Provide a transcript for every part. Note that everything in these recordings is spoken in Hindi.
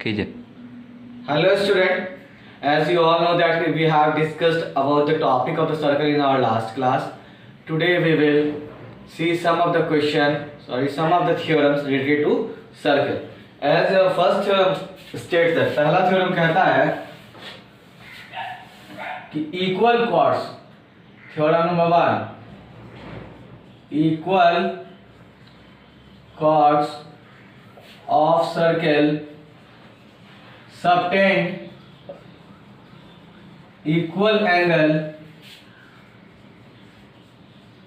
कीजिए। Hello student, as you all know that we have discussed about the topic of the circle in our last class. Today we will see some of the some of the theorems related to circle. As first states that पहला theorem कहता है कि equal chords, theorem number 1, equal chords of circle subtend equal angle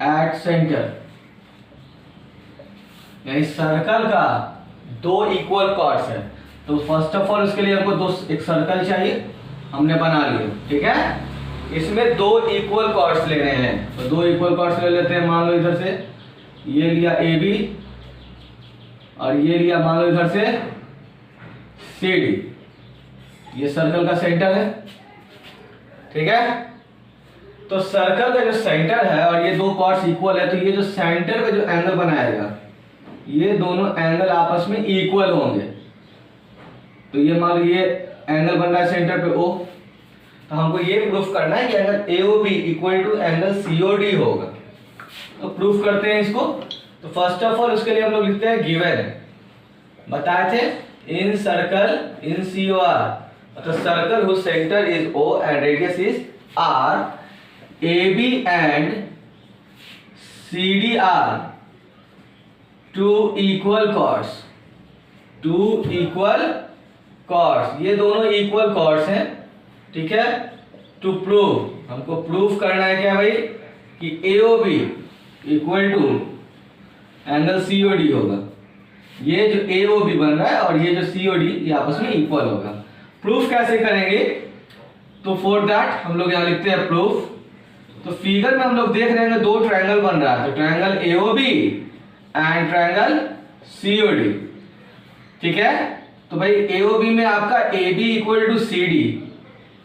at center। यानी सर्कल का दो इक्वल कॉर्ड्स है, तो फर्स्ट ऑफ ऑल उसके लिए हमको एक सर्कल चाहिए, हमने बना लिया। ठीक है, इसमें दो इक्वल कॉर्ड्स लेने हैं, तो दो इक्वल कॉर्ड्स ले लेते हैं। मान लो इधर से ये लिया ए बी और ये लिया मान लो इधर से सी डी। ये सर्कल का सेंटर है। ठीक है, तो सर्कल का जो सेंटर है और ये दो कॉर्ड्स इक्वल है, तो ये जो सेंटर पे जो एंगल बनाएगा ये दोनों एंगल आपस में इक्वल होंगे। तो ये मान लो ये एंगल बन रहा है सेंटर पे ओ, तो हमको ये प्रूफ करना है कि angle AOB equal to angle COD होगा। तो प्रूफ करते हैं इसको। तो फर्स्ट ऑफ ऑल उसके लिए हम लोग लिखते हैं गिवन, बताए थे in circle in COR, the circle whose center is O and radius is R, AB and CD are two equal chords, two equal chords, ये दोनों equal chords हैं। ठीक है, to prove, हमको प्रूफ करना है क्या भाई कि AOB equal to angle COD होगा। ये जो AOB बन रहा है और ये जो COD ये आपस में इक्वल होगा। प्रूफ कैसे करेंगे? तो फॉर दैट हम लोग यहाँ लिखते हैं प्रूफ। तो फिगर में हम लोग देख रहे हैं दो ट्रायंगल बन रहा है, तो triangle AOB and triangle COD. ठीक है, तो भाई एओबी में आपका एबी इक्वल टू सीडी,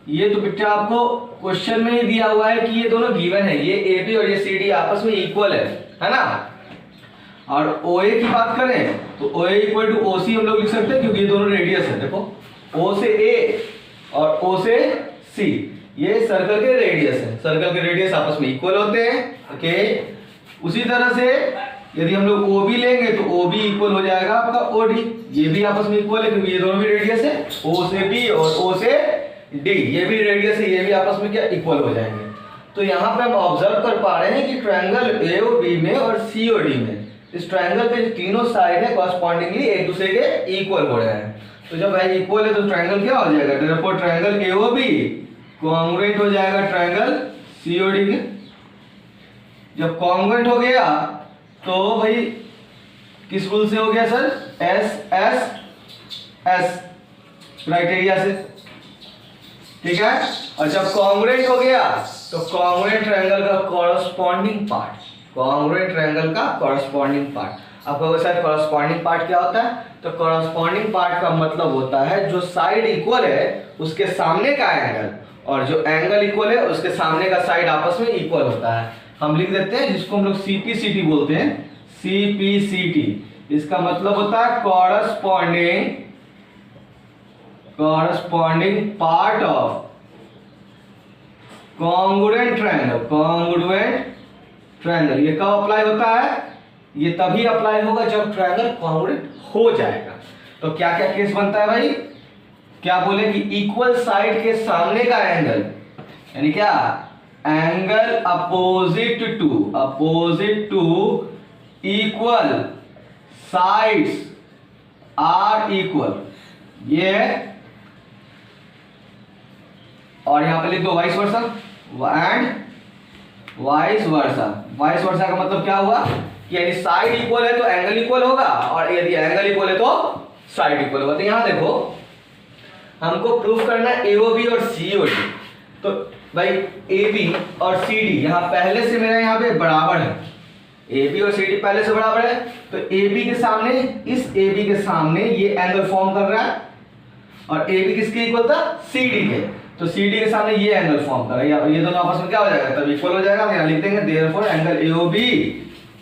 ये तो बेटा आपको क्वेश्चन में ही दिया हुआ है कि ये दोनों गिवन है, ये एबी और ये सीडी आपस में इक्वल है ना। और ओए की बात करें तो ओए इक्वल टू ओसी हम लोग लिख सकते हैं, क्योंकि ये दोनों रेडियस है। देखो O से A और O से C, ये सर्कल के रेडियस है, सर्कल के रेडियस आपस में इक्वल होते हैं। ओके, उसी तरह से यदि हम लोग OB लेंगे तो OB इक्वल हो जाएगा आपका OD, ये भी आपस में इक्वल है क्योंकि ये दोनों भी रेडियस है। O से B और O से D ये भी रेडियस है, ये भी आपस में क्या इक्वल हो जाएंगे। तो यहाँ पे हम ऑब्जर्व कर पा रहे हैं कि ट्रायंगल AOB में और COD में इस ट्रायंगल के तीनों साइड है कॉरस्पॉन्डिंगली एक दूसरे के इक्वल हो रहे हैं। तो जब भाई इक्वल है तो ट्रायंगल क्या हो जाएगा, देयरफॉर ट्रायंगल एओबी कॉन्ग्रुएंट हो जाएगा ट्रायंगल सीओडी के। जब कॉन्ग्रुएंट हो गया तो भाई किस रूल से हो गया sir, S S S criteria से। ठीक है, और जब कॉन्ग्रुएंट हो गया तो कॉन्ग्रुएंट ट्रायंगल का कॉरस्पॉन्डिंग पार्ट, कॉन्ग्रुएंट ट्रायंगल का कॉरस्पॉन्डिंग पार्ट। आपको सर कॉरस्पॉन्डिंग पार्ट क्या होता है? तो कॉरस्पॉन्डिंग पार्ट का मतलब होता है जो साइड इक्वल है उसके सामने का एंगल, और जो एंगल इक्वल है उसके सामने का साइड आपस में इक्वल होता है। हम लिख देते हैं जिसको हम लोग CPCT बोलते हैं, CPCT। इसका मतलब होता है corresponding part of congruent triangle, congruent triangle. ये कब अप्लाई होता है? ये तभी अप्लाई होगा जब ट्रायंगल कॉन्ग्रुएंट हो जाएगा। तो क्या क्या केस बनता है भाई, क्या बोले कि इक्वल साइड के सामने का एंगल, यानी क्या angle opposite to equal sides are equal, ये और यहां पे लिख दो vice versa and vice versa. Vice versa का मतलब क्या हुआ, यानी साइड इक्वल है तो एंगल इक्वल होगा, और यदि एंगल इक्वल है तो साइड इक्वल होगा। तो यहां देखो हमको प्रूफ करना है एओबी और सीओडी। तो भाई एबी और सीडी यहां पहले से मेरा यहां पे बराबर है, एबी और सीडी पहले से बराबर है। तो एबी के सामने, इस एबी के सामने ये एंगल फॉर्म कर रहा है, और एबी किसके इक्वल था, सीडी के। तो सीडी के सामने ये एंगल फॉर्म कर रहा है, ये दोनों आपस में क्या हो जाएगा, तब इक्वल हो जाएगा। यहां लिख देंगे therefore angle AOB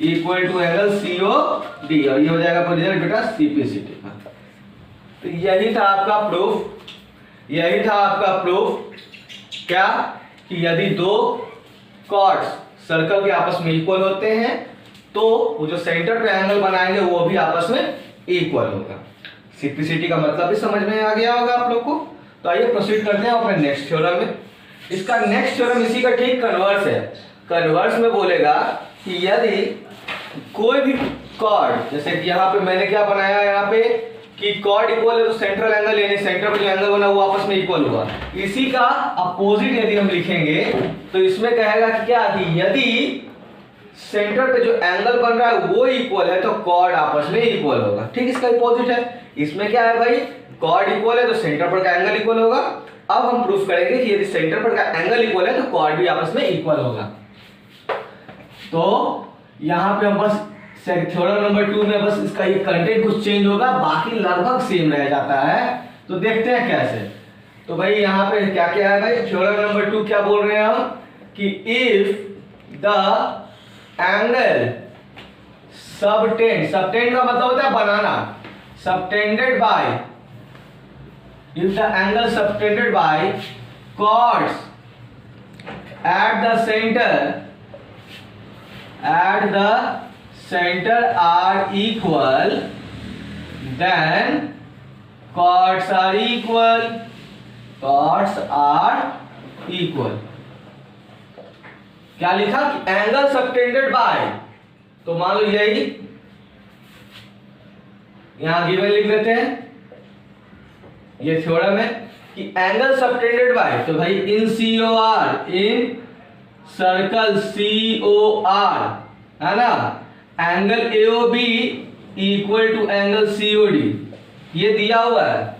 equal to angle COD, और ये हो जाएगा बेटा सीपीसीटी का। तो यही था आपका प्रूफ, यही था आपका प्रूफ क्या, कि यदि दो कॉर्ड्स सर्कल के आपस में इक्वल होते हैं तो वो जो सेंटर पे एंगल बनाएंगे वो भी आपस में इक्वल होगा। सिंप्लिसिटी का मतलब भी समझ में आ गया होगा आप लोग को। तो आइए प्रोसीड करते हैं अपने नेक्स्ट थ्योरम में। इसका नेक्स्ट थ्योरम इसी का ठीक कन्वर्स है। कन्वर्स में बोलेगा कि यदि कोई भी कॉर्ड, जैसे कि यहाँ पे मैंने क्या बनाया, यहाँ पे कि कॉर्ड इक्वल है तो सेंट्रल एंगल यानी सेंटर पे जो एंगल बना वो आपस में इक्वल हुआ। इसी का अपोजिट यदि हम लिखेंगे तो इसमें कहेगा कि क्या, कि यदि सेंटर पे जो एंगल बन रहा है वो इक्वल है तो कॉर्ड आपस में इक्वल होगा। ठीक, इसका अपोजिट है। इसमें क्या है भाई, कॉर्ड इक्वल है तो सेंटर पर का एंगल इक्वल होगा। अब हम प्रूफ करेंगे कि यदि सेंटर पर का एंगल इक्वल है तो कॉर्ड भी आपस में इक्वल होगा। तो यहाँ पे हम बस थ्योरम नंबर 2 में बस इसका ये कंटेंट कुछ चेंज होगा, बाकी लगभग सेम रह जाता है। तो देखते हैं कैसे। तो भाई यहाँ पे क्या क्या है भाई, थ्योरम नंबर 2 क्या बोल रहे हैं हम, कि if the angle subtend, subtend का मतलब होता है बनाना, subtended by, if the angle subtended by chords at the center are equal, then chords are equal, chords are equal। क्या लिखा, कि एंगल सबटेंडेड बाय, तो मान लो यही यहां गिवन लिख लेते हैं, ये थ्योरम है कि एंगल सबटेंडेड बाय, तो भाई in COR, in circle COR है ना, angle AOB equal to angle COD, ये दिया हुआ है।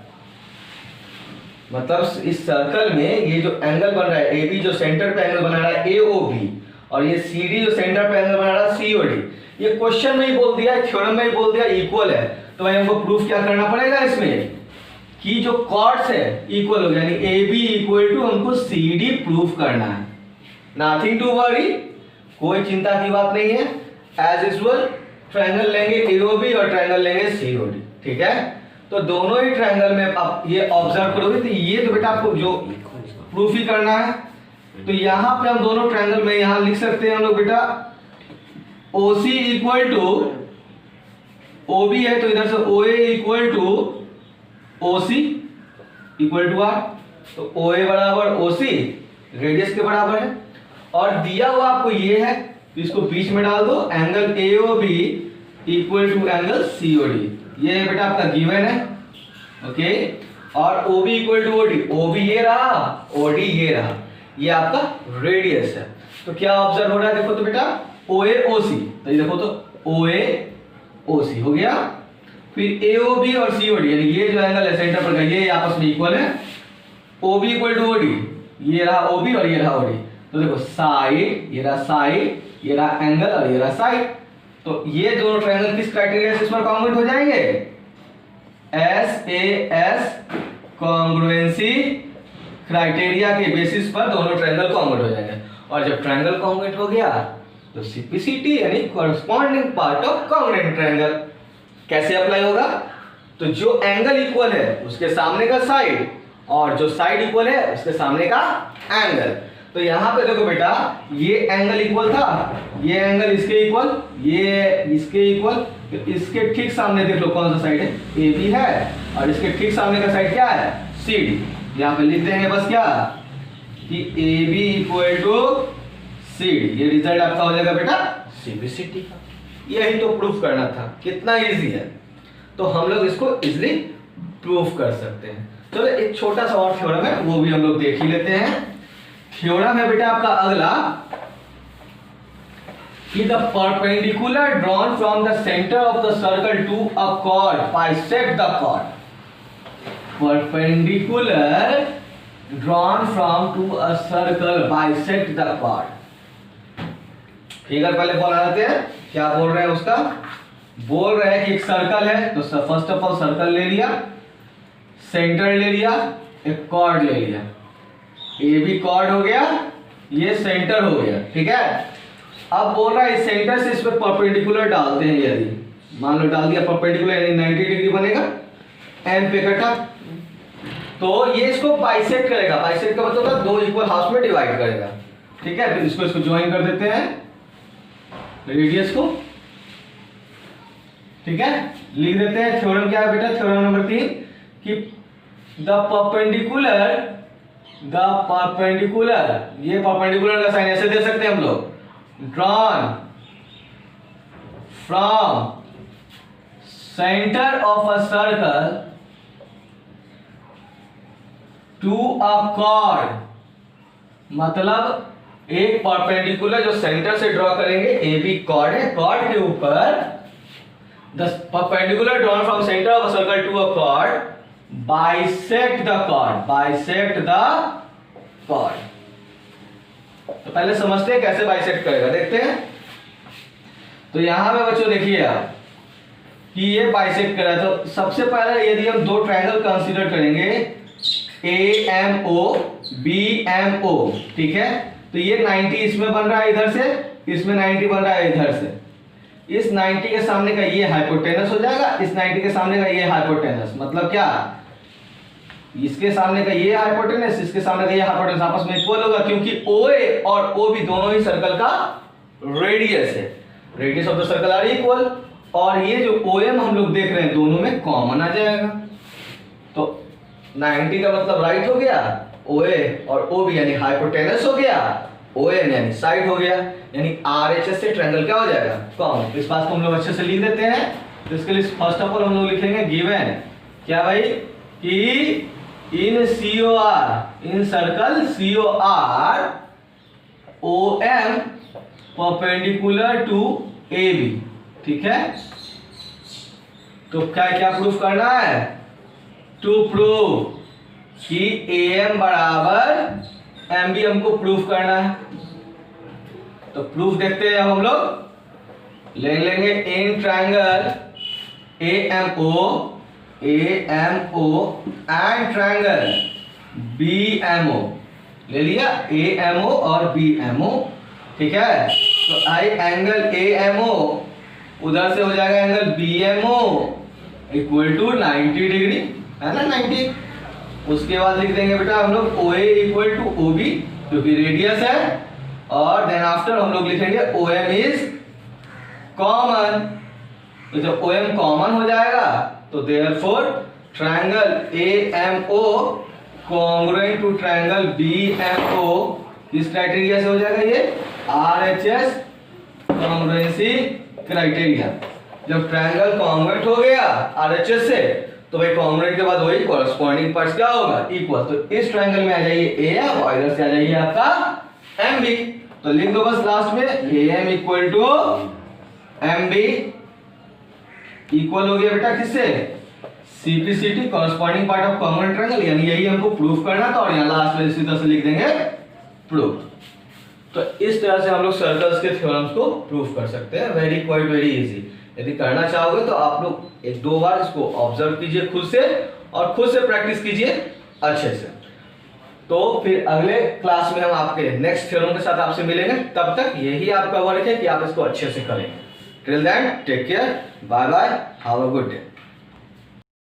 मतलब इस सर्कल में ये जो एंगल बन रहा है AB जो सेंटर पे एंगल बना रहा है AOB, और ये CD जो सेंटर पे एंगल बना रहा है COD, ये क्वेश्चन में ही बोल दिया, थ्योरम में ही बोल दिया इक्वल है। तो भाई हमको प्रूफ क्या करना पड़ेगा इसमें, कि जो कॉर्ड्स है इक्वल हो, यानी AB इक्वल टू हमको CD प्रूफ करना है। नथिंग टू वरी, कोई चिंता की बात नहीं है। एज यूजुअल ट्रायंगल लेंगे AOB और ट्रायंगल लेंगे COD, ठीक है। तो दोनों ही ट्रायंगल में आप ये ऑब्जर्व करोगे तो ये तो बेटा आपको जो प्रूफ ही करना है। तो यहाँ पे हम दोनों ट्रायंगल में यहाँ लिख सकते हैं हम लोग बेटा, OC इक्वल टू OB है तो इधर से OA equal to OC equal to R, तो OA बराबर OC रेडियस के बराबर है, और दिया हुआ आपको ये है तो इसको बीच में डाल दो, angle AOB equal to angle COD, ये बेटा आपका गिवन है, ओके। और OB equal to OD, OB ये रहा, OD ये रहा, ये आपका रेडियस है। तो क्या ऑब्जर्व हो रहा है, देखो तो बेटा OA OC, तो ये देखो तो OA OC हो गया। फिर AOB और COD, यानी ये जो एंगल है सेंटर पर का, ये आपस में इक्वल है, OB इक्वल टू OD, ये रहा OB और ये रहा OD। तो देखो साइड, ये रहा साइड, ये रहा एंगल और ये रहा साइड, तो ये दोनों ट्रायंगल किस क्राइटेरिया से इसमें कॉन्ग्रुएंट हो जाएंगे, SAS कॉन्ग्रुएंसी क्राइटेरिया के बेसिस पर दोनों ट्रायंगल कॉन्ग्रुएंट हो जाएंगे। और जब ट्रायंगल कॉन्ग्रुएंट हो गया तो सिंप्लिसिटी यानी corresponding part of congruent triangle कैसे अप्लाई होगा, तो जो एंगल इक्वल है उसके सामने का साइड, और जो साइड इक्वल है उसके सामने का एंगल। तो यहाँ पे देखो बेटा, ये एंगल इक्वल था, ये एंगल इसके इक्वल, ये इसके इक्वल, तो इसके ठीक सामने देख लो कौन सा साइड है, AB है, और इसके ठीक सामने का साइड क्या है, CD। यहाँ पे लिख देंगे बस क्या, कि AB इक्वल टू CD, ये रिजल्ट आपका हो जाएगा बेटा सिंप्लिसिटी का। यही तो प्रूफ करना था, कितना इजी है, तो हम लोग इसको इजीली प्रूफ कर सकते हैं। चलो एक छोटा सा और थ्योरम है वो भी हम लोग देख ही लेते हैं। थ्योरम है बेटा आपका अगला, कि the perpendicular drawn from the centre of the circle to a chord bisect the chord. Perpendicular drawn from to a circle bisect the chord. Figure पहले बना लेते हैं, क्या बोल रहे हैं उसका, बोल रहे हैं कि एक सर्कल है, तो फर्स्ट ऑफ ऑल सर्कल ले लिया, सेंटर ले लिया, एक कॉर्ड ले लिया, ये भी कॉर्ड हो गया, ये सेंटर हो गया, ठीक है। अब बोल रहा है इस सेंटर से इस पे परपेंडिकुलर डालते हैं, यदि मान लो डाल दिया परपेंडिकुलर यानी 90 डिग्री बनेगा, एन पे कटा। तो ये इसको बाइसेक्ट करेगा, बाइसेक्ट का मतलब होता है दो इक्वल हाफ में डिवाइड करेगा। ठीक है, फिर इसको ज्वाइन कर देते हैं रेडियस को। ठीक है, लिख देते हैं थ्योरम क्या है बेटा, थ्योरम नंबर 3 कि द परपेंडिकुलर, ये परपेंडिकुलर का साइन ऐसे दे सकते हैं हम लोग, drawn from centre of a circle to a chord, मतलब एक परपेंडिकुलर जो सेंटर से ड्रॉ करेंगे, ए बी कॉर्ड है, कॉर्ड के ऊपर the perpendicular drawn from centre of a circle to a chord bisect the chord, bisect the chord. तो पहले समझते हैं कैसे बाइसेक्ट करेगा, देखते हैं। तो यहां पे बच्चों देखिए आप कि ये बाइसेक्ट कर रहा है। तो सबसे पहले यदि हम दो ट्रायंगल कंसीडर करेंगे, AMO BMO, ठीक है, तो ये 90 इसमें बन रहा है इधर से, इसमें 90 बन रहा है इधर से। इस 90 के सामने का ये हाइपोटेनस हो जाएगा, इस 90 के सामने का ये हाइपोटेनस, मतलब क्या, इसके सामने का ये हाइपोटेनस, इसके सामने का ये हाइपोटेनस आपस में इक्वल होगा, क्योंकि OA और OB दोनों ही सर्कल का रेडियस है, radius of the circle are equal. और ये जो OM हम लोग देख रहे हैं दोनों में कॉमन आ जाएगा। तो 90 का मतलब राइट हो गया, OA और OB यानी हाइपोटेनस हो गया, OM यानी साइड हो गया, यानी RHS से ट्रायंगल क्या हो जाएगा, कॉमन। इस बात को हम लोग अच्छे से लिख देते हैं। तो इसके लिए फर्स्ट ऑफ ऑल हम लोग लिखेंगे गिवन क्या भाई, कि in COR, in circle COR OM perpendicular to AB, ठीक है। तो क्या क्या प्रूफ करना है, टू प्रूव कि AM बराबर MB हमको प्रूफ करना है। तो प्रूफ देखते हैं अब हम लोग, ले लेंगे in triangle AMO and triangle BMO, ले लिया AMO और BMO, ठीक है। तो आई एंगल AMO उधर से हो जाएगा angle BMO equal to 90 degree, है ना 90। उसके बाद लिख देंगे बेटा हम लोग OA इक्वल टू OB, क्योंकि रेडियस है, और देन आफ्टर हम लोग लिखेंगे OM इज कॉमन। तो जब OM कॉमन हो जाएगा तो therefore triangle AMO congruent to triangle BMO, किस क्राइटेरिया से हो जाएगा, ये RHS कॉन्ग्रुएंसी क्राइटेरिया। जब ट्रायंगल कॉन्ग्रुएंट हो गया RHS से, तो भाई कॉन्ग्रुएंट के बाद वही कॉरस्पॉन्डिंग पार्ट्स क्या होगा, इक्वल। तो इस ट्रायंगल में आ जाइए AM और इधर से आ जाइए आपका MB। तो लिख दो बस लास्ट में AM equal to MB equal हो गया बेटा किससे, CPCT corresponding part of congruent triangle, यानी यही हमको प्रूफ करना था। और यहाँ लास्ट में इसी तरह से लिख देंगे प्रूफ। तो इस तरह से हम लोग सर्कल्स के थ्योरम्स को प्रूफ कर सकते हैं, वेरी इजी। यदि करना चाहोगे तो आप लोग एक दो बार इसको ऑब्जर्व कीजिए खुद से, और खुद से प्रैक्टिस कीजिए अच्छे से। तो फिर अगले क्लास में हम आपके नेक्स्ट थ्योरम के साथ आपसे मिलेंगे। तब तक यही आपका वर्क है कि आप इसको अच्छे से करें। Till then take care, bye bye, have a good day.